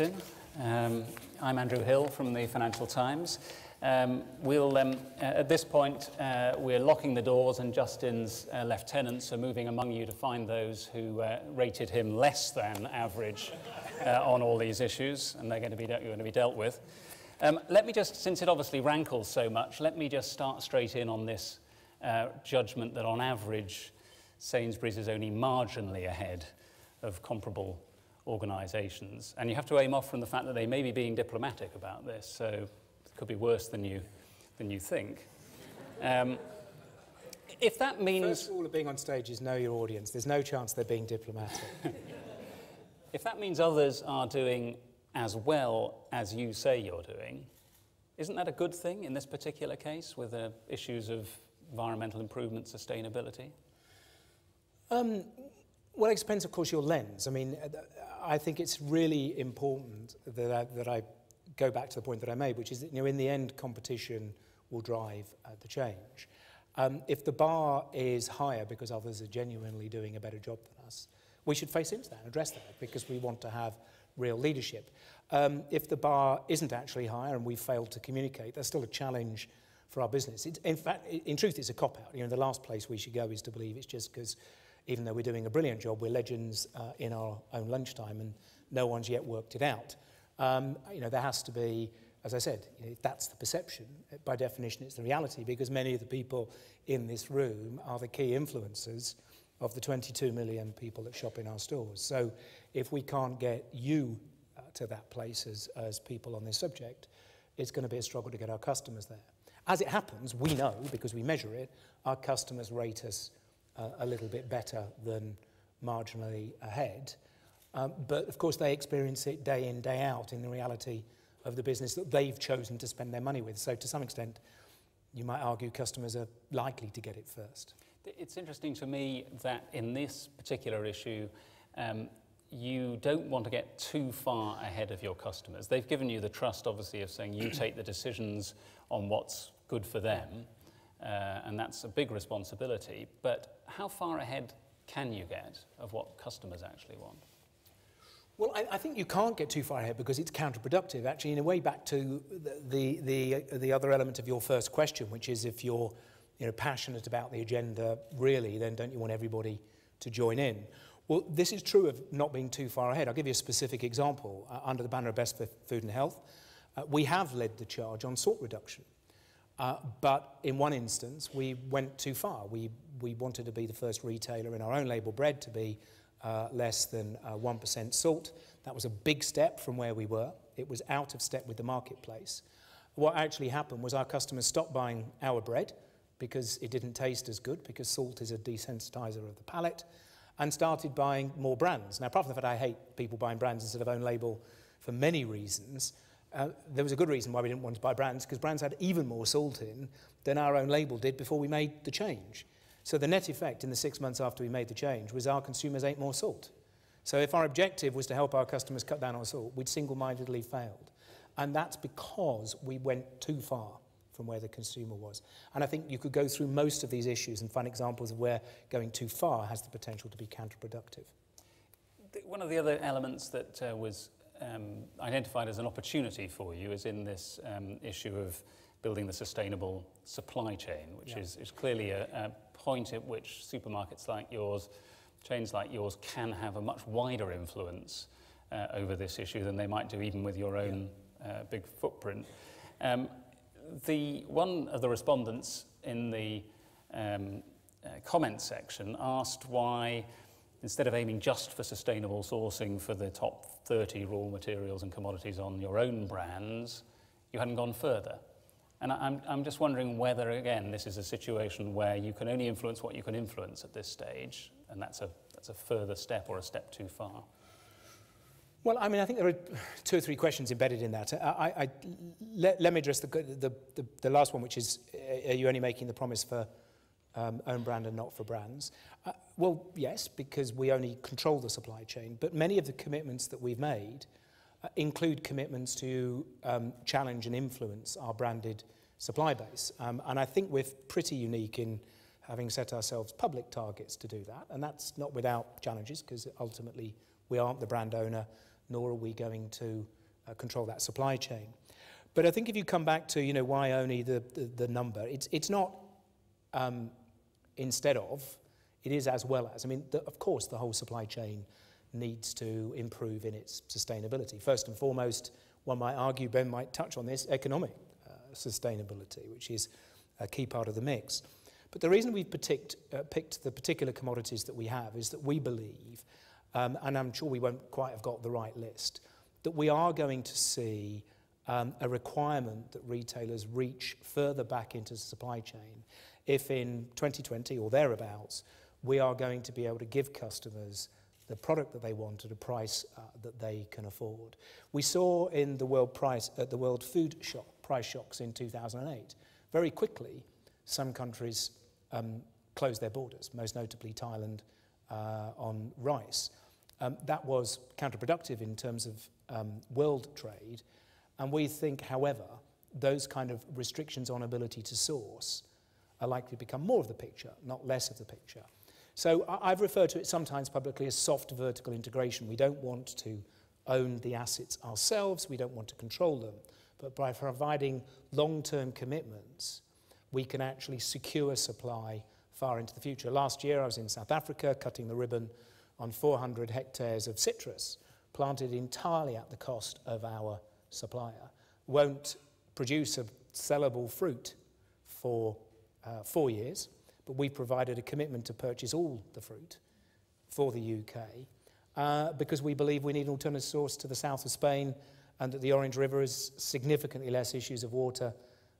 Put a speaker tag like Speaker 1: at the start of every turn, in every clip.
Speaker 1: Justin. I'm Andrew Hill from the Financial Times. At this point, we're locking the doors, and Justin's lieutenants are moving among you to find those who rated him less than average on all these issues, and they're going to be dealt with. Let me just, since it obviously rankles so much, let me just start straight in on this judgment that on average, Sainsbury's is only marginally ahead of comparable organisations. And you have to aim off from the fact that they may be being diplomatic about this, so it could be worse than you think. If that means...
Speaker 2: First rule of being on stage is know your audience. There's no chance they're being diplomatic.
Speaker 1: If that means others are doing as well as you say you're doing, isn't that a good thing in this particular case with the issues of environmental improvement, sustainability?
Speaker 2: Well, it depends, of course, your lens. I mean, I think it's really important that I go back to the point that I made, which is that, in the end, competition will drive the change. If the bar is higher because others are genuinely doing a better job than us, we should face into that and address that because we want to have real leadership. If the bar isn't actually higher and we've failed to communicate, there's still a challenge for our business. In fact, in truth, it's a cop-out. The last place we should go is to believe it's just because, even though we're doing a brilliant job, we're legends in our own lunchtime and no one's yet worked it out. There has to be, as I said, if that's the perception, by definition it's the reality, because many of the people in this room are the key influencers of the 22 million people that shop in our stores. So if we can't get you to that place as people on this subject, it's going to be a struggle to get our customers there. As it happens, we know, because we measure it, our customers rate us a little bit better than marginally ahead. But of course they experience it day in, day out in the reality of the business that they've chosen to spend their money with. So to some extent, you might argue customers are likely to get it first.
Speaker 1: It's interesting to me that in this particular issue, you don't want to get too far ahead of your customers. They've given you the trust, obviously, of saying you take the decisions on what's good for them. And that's a big responsibility. But how far ahead can you get of what customers actually want?
Speaker 2: Well, I think you can't get too far ahead because it's counterproductive. Actually, in a way, back to the other element of your first question, which is if you're passionate about the agenda, really, then don't you want everybody to join in? Well, this is true of not being too far ahead. I'll give you a specific example. Under the banner of Best for Food and Health, we have led the charge on salt reduction. But in one instance, we went too far. We wanted to be the first retailer in our own label bread to be less than 1% salt. That was a big step from where we were. It was out of step with the marketplace. What actually happened was our customers stopped buying our bread because it didn't taste as good, because salt is a desensitizer of the palate, and started buying more brands. Now, apart from the fact I hate people buying brands instead of own label for many reasons, there was a good reason why we didn't want to buy brands, because brands had even more salt in than our own label did before we made the change. So the net effect in the 6 months after we made the change was our consumers ate more salt. So if our objective was to help our customers cut down on salt, we'd single-mindedly failed. And that's because we went too far from where the consumer was. And I think you could go through most of these issues and find examples of where going too far has the potential to be counterproductive.
Speaker 1: One of the other elements that was identified as an opportunity for you is in this issue of building the sustainable supply chain, which is clearly a point at which supermarkets like yours, chains like yours, can have a much wider influence over this issue than they might do even with your own big footprint. One of the respondents in the comments section asked why, instead of aiming just for sustainable sourcing for the top 30 raw materials and commodities on your own brands, you hadn't gone further. And I'm just wondering whether, again, this is a situation where you can only influence what you can influence at this stage, and that's a further step or a step too far.
Speaker 2: Well, I mean, I think there are 2 or 3 questions embedded in that. Let me address the last one, which is, are you only making the promise for own brand and not for brands? Well, yes, because we only control the supply chain, but many of the commitments that we've made include commitments to challenge and influence our branded supply base. And I think we're pretty unique in having set ourselves public targets to do that. And that's not without challenges, because ultimately we aren't the brand owner, nor are we going to control that supply chain. But I think if you come back to, you know, why only the number, it's not instead of, it is as well as. I mean, of course, the whole supply chain needs to improve in its sustainability. First and foremost, one might argue, Ben might touch on this, economic sustainability, which is a key part of the mix. But the reason we've picked the particular commodities that we have is that we believe, and I'm sure we won't quite have got the right list, that we are going to see a requirement that retailers reach further back into the supply chain if in 2020 or thereabouts we are going to be able to give customers the product that they want at a price that they can afford. We saw in the world food price shocks in 2008, very quickly some countries closed their borders, most notably Thailand on rice. That was counterproductive in terms of world trade, and we think, however, those kind of restrictions on ability to source are likely to become more of the picture, not less of the picture. So I've referred to it sometimes publicly as soft vertical integration. We don't want to own the assets ourselves, we don't want to control them, but by providing long-term commitments, we can actually secure supply far into the future. Last year I was in South Africa cutting the ribbon on 400 hectares of citrus, planted entirely at the cost of our supplier. Won't produce a sellable fruit for 4 years, but we provided a commitment to purchase all the fruit for the UK because we believe we need an alternative source to the south of Spain and that the Orange River has significantly less issues of water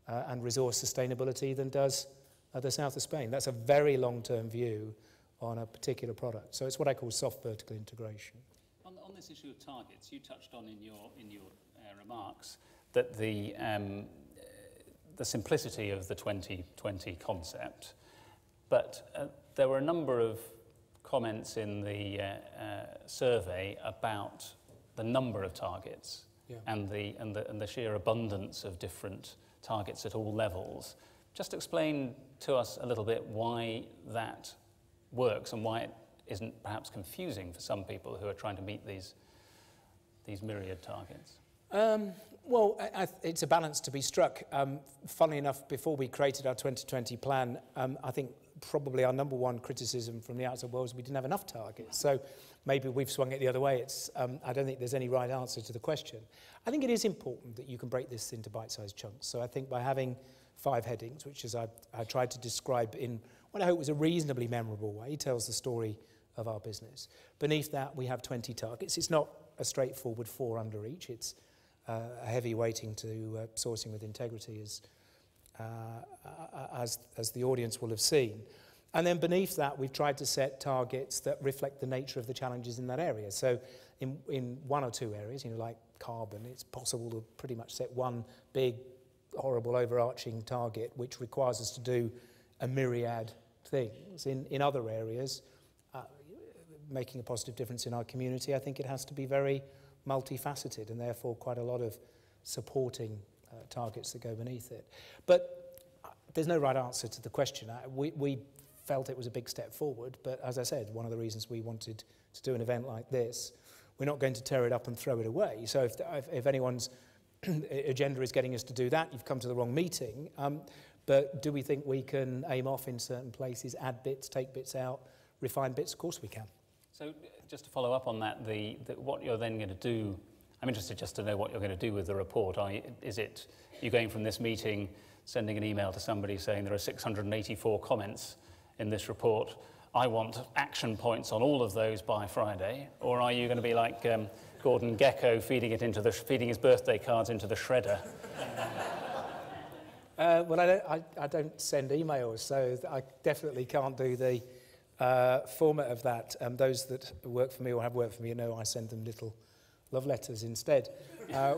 Speaker 2: and resource sustainability than does the south of Spain. That's a very long-term view on a particular product. So it's what I call soft vertical integration.
Speaker 1: On this issue of targets, you touched on in your remarks that the simplicity of the 2020 concept, but there were a number of comments in the survey about the number of targets and the sheer abundance of different targets at all levels. Just explain to us a little bit why that works and why it isn't perhaps confusing for some people who are trying to meet these myriad targets.
Speaker 2: Well, it's a balance to be struck. Funnily enough, before we created our 2020 plan, I think probably our number one criticism from the outside world was we didn't have enough targets. So maybe we've swung it the other way. I don't think there's any right answer to the question. I think it is important that you can break this into bite-sized chunks. So I think by having 5 headings, which as I tried to describe in what I hope was a reasonably memorable way, tells the story of our business. Beneath that, we have 20 targets. It's not a straightforward 4 under each. It's a heavy weighting to sourcing with integrity, as the audience will have seen. And then beneath that, we've tried to set targets that reflect the nature of the challenges in that area. So in 1 or 2 areas, like carbon, it's possible to pretty much set one big, horrible, overarching target, which requires us to do a myriad things. In other areas, making a positive difference in our community, I think it has to be very multifaceted and therefore quite a lot of supporting targets that go beneath it. But there's no right answer to the question. We felt it was a big step forward, but as I said, one of the reasons we wanted to do an event like this, we're not going to tear it up and throw it away. So if anyone's agenda is getting us to do that, you've come to the wrong meeting. But do we think we can aim off in certain places, add bits, take bits out, refine bits? Of course we can.
Speaker 1: So just to follow up on that, what you're then going to do, I'm interested just to know what you're going to do with the report. Is it you going from this meeting, sending an email to somebody saying there are 684 comments in this report, I want action points on all of those by Friday? Or are you going to be like Gordon Gekko feeding his birthday cards into the shredder?
Speaker 2: Well, I don't send emails, so I definitely can't do the format of that. Those that work for me or have worked for me know I send them little love letters instead,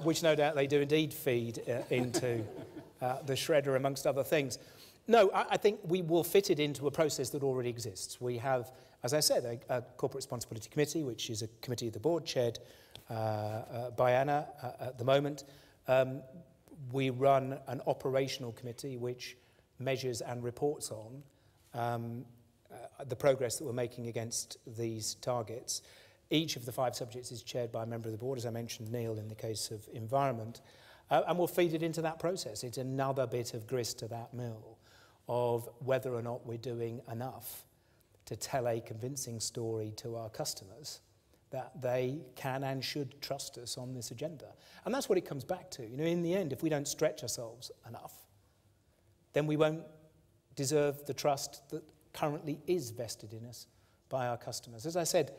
Speaker 2: which no doubt they do indeed feed into the shredder, amongst other things. No, I think we will fit it into a process that already exists. We have, as I said, a Corporate Responsibility Committee, which is a committee of the board chaired by Anna at the moment. We run an operational committee which measures and reports on the progress that we're making against these targets. Each of the 5 subjects is chaired by a member of the board, as I mentioned, Neil, in the case of environment, and we'll feed it into that process. It's another bit of grist to that mill of whether or not we're doing enough to tell a convincing story to our customers that they can and should trust us on this agenda. And that's what it comes back to. You know, in the end, if we don't stretch ourselves enough, then we won't deserve the trust that currently is vested in us by our customers. As I said,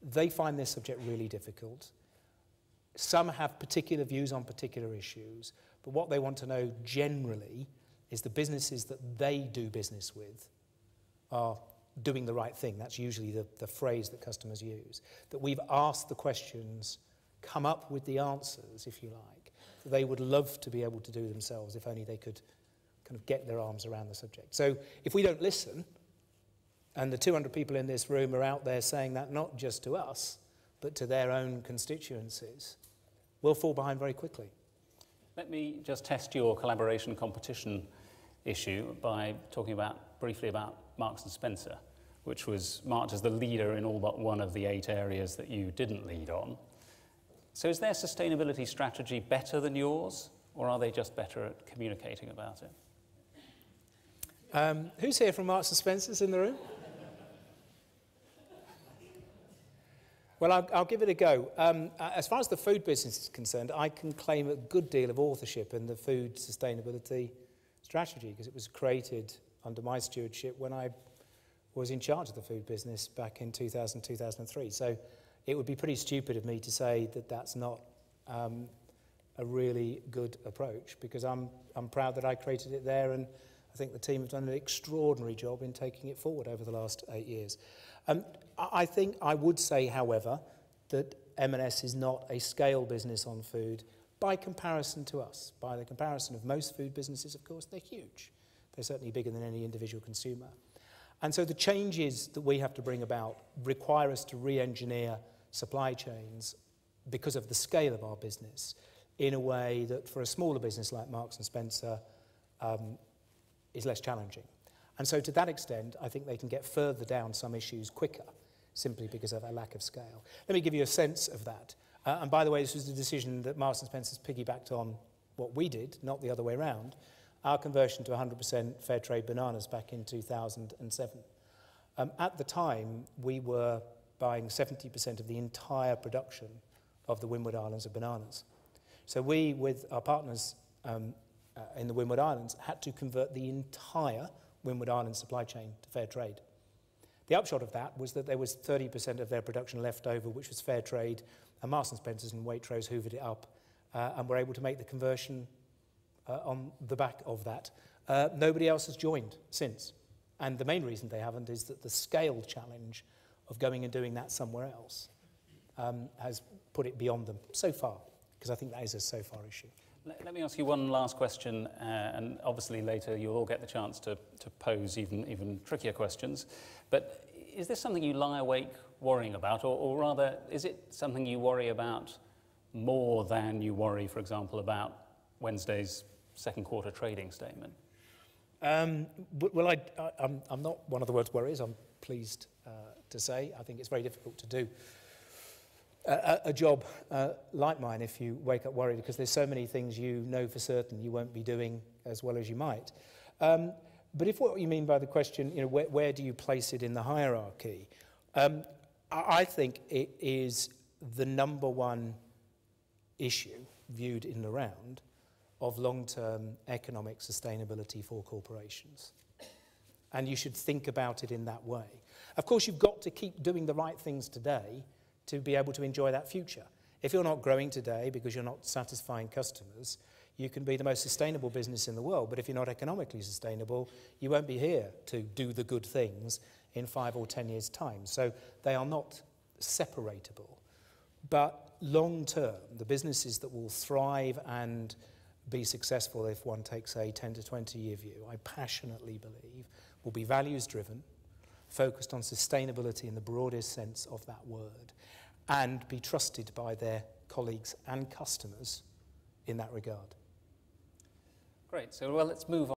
Speaker 2: they find this subject really difficult. Some have particular views on particular issues, but what they want to know generally is the businesses that they do business with are doing the right thing. That's usually the phrase that customers use. That we've asked the questions, come up with the answers, if you like, that they would love to be able to do themselves if only they could kind of get their arms around the subject. So if we don't listen, and the 200 people in this room are out there saying that not just to us, but to their own constituencies, we'll fall behind very quickly.
Speaker 1: Let me just test your collaboration competition issue by talking briefly about Marks & Spencer, which was marked as the leader in all but one of the 8 areas that you didn't lead on. So is their sustainability strategy better than yours, or are they just better at communicating about it?
Speaker 2: Who's here from Marks & Spencer's in the room? Well, I'll give it a go. As far as the food business is concerned, I can claim a good deal of authorship in the food sustainability strategy because it was created under my stewardship when I was in charge of the food business back in 2000, 2003. So it would be pretty stupid of me to say that that's not a really good approach because I'm proud that I created it there, and I think the team have done an extraordinary job in taking it forward over the last 8 years. I think I would say, however, that M&S is not a scale business on food by comparison to us. By the comparison of most food businesses, of course, they're huge. They're certainly bigger than any individual consumer. And so the changes that we have to bring about require us to re-engineer supply chains because of the scale of our business in a way that for a smaller business like Marks & Spencer is less challenging. And so to that extent, I think they can get further down some issues quicker, simply because of a lack of scale. Let me give you a sense of that. And by the way, this was a decision that Marks & Spencer's piggybacked on what we did, not the other way around, our conversion to 100% fair trade bananas back in 2007. At the time, we were buying 70% of the entire production of the Windward Islands of bananas. So we, with our partners in the Windward Islands, had to convert the entire Windward Islands supply chain to fair trade. The upshot of that was that there was 30% of their production left over, which was fair trade, and Marks & Spencer's and Waitrose hoovered it up and were able to make the conversion on the back of that. Nobody else has joined since. And the main reason they haven't is that the scale challenge of going and doing that somewhere else has put it beyond them so far, because I think that is a so far issue.
Speaker 1: Let me ask you one last question, and obviously later you'll all get the chance to pose even trickier questions. But is this something you lie awake worrying about, or rather, is it something you worry about more than you worry, for example, about Wednesday's second quarter trading statement?
Speaker 2: Well, I'm not one of the words worries, I'm pleased to say. I think it's very difficult to do a job like mine if you wake up worried, because there's so many things you know for certain you won't be doing as well as you might. But if what you mean by the question, you know, where do you place it in the hierarchy? I think it is the number one issue viewed in the round of long-term economic sustainability for corporations. And you should think about it in that way. Of course, you've got to keep doing the right things today to be able to enjoy that future. If you're not growing today because you're not satisfying customers, you can be the most sustainable business in the world, but if you're not economically sustainable, you won't be here to do the good things in 5 or 10 years' time. So they are not separatable. But long term, the businesses that will thrive and be successful, if one takes a 10 to 20 year view, I passionately believe, will be values driven, focused on sustainability in the broadest sense of that word, and be trusted by their colleagues and customers in that regard.
Speaker 1: Great. So, well, let's move on.